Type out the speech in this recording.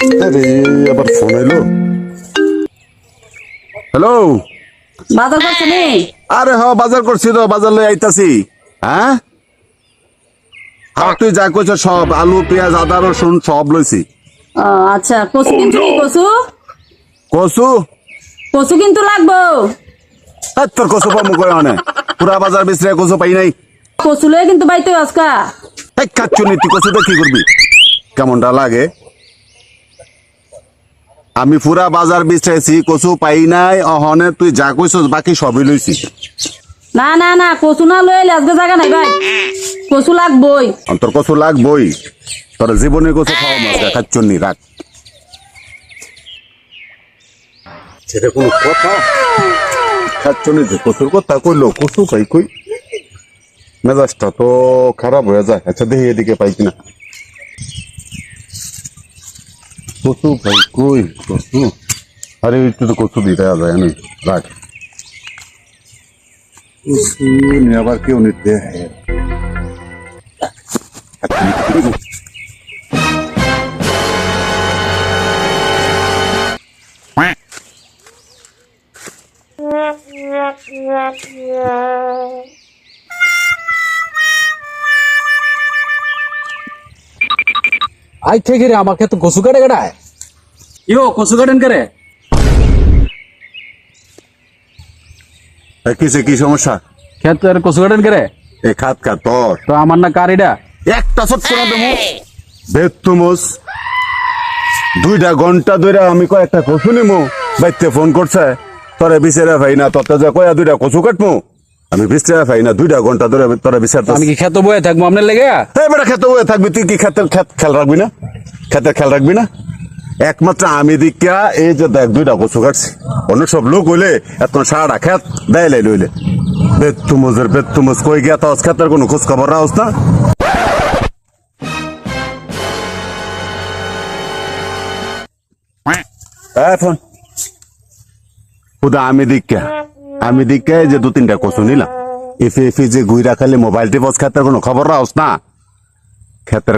আরে আবার ফোন এলো। হ্যালো, বাজার করছো নি? আরে হ বাজার করছি তো, বাজার লই আইতাছি। হ্যাঁ তুই যা কইছ সব, আলু পেঁয়াজ আদা রসুন সব লইছি। ও আচ্ছা, কচু কিন্তু কি কচু? কচু কচু কিন্তু লাগবো। তোর কচু পাবো করে মানে পুরা বাজার বিচরে কচু পাই নাই। কচু লয়ে কিন্তু বাইতে আজকা। খাচ্ছু নি তুই, কচুটা কি করবি? কেমনটা লাগে? আমি পুরা বাজার বিচরাইছি, কচু পাই নাই। অহনে তুই যা কইছ বাকি সবই লইছি। না না না, কচু না লয়ে এলে আজকে জায়গা নাই ভাই, কচু লাগবই। তোর কচু লাগবই, তোর জীবনে কচু খাওয়া মাছ খাচ্ছু নি, রাখ। সেটা কোনো কথা? খাচ্ছু নি যে কচুর কথা কইলো, কচু পাই কই? মেজাজটা তো খারাপ হয়ে যায়। আচ্ছা দেখি এদিকে পাই কিনা। কচু ভাই কই কচু? আরে একটু তো কচু দিতে যায় আমি, রাখ। কচু নিয়ে আবার কেউ নিতে আই থেকে রে আমাকে তো কচু কাটে কাটায়। ইয়ো কচু কাটেন করে কিসে কি সমস্যা? ক্ষেতের কচু কাটেন করে এ খাত খা তোর তো আমার না কারিটা একটা ছোট্ট না দেবো বেতুমস 2টা ঘন্টা ধরে আমি কয়েকটা কচু নিমু, বাইতে ফোন করছে তোরে বিচারে ভাই না, তোর যে কয়া 2টা কচু কাটমু আমি বিচারে ভাই না। 2টা ঘন্টা ধরে তোরা বিচার। আমি কি খেতে বয়ে থাকবো আপনার লেগে? বেটা খেতে হয়ে থাকবি তুই, কি খেতের খেয়াল রাখবি না? খেতের খেয়াল রাখবি না? একমাত্র আমি দিকা এই যে দেখ 2টা কচু কাটছি, অন্য সব লোক হইলে এত সারাটা খেত দেয় লইলে। বেতুমস কই গিয়া তো খেতের কোনো খোঁজ খবর রাখস না। ফোন খুদা আমি দিকা যে 2-3টা কচু নিলাম। এফে যে ঘুইরা খালি মোবাইল টিপস, খেতের কোনো খবর রাখস না। খেতের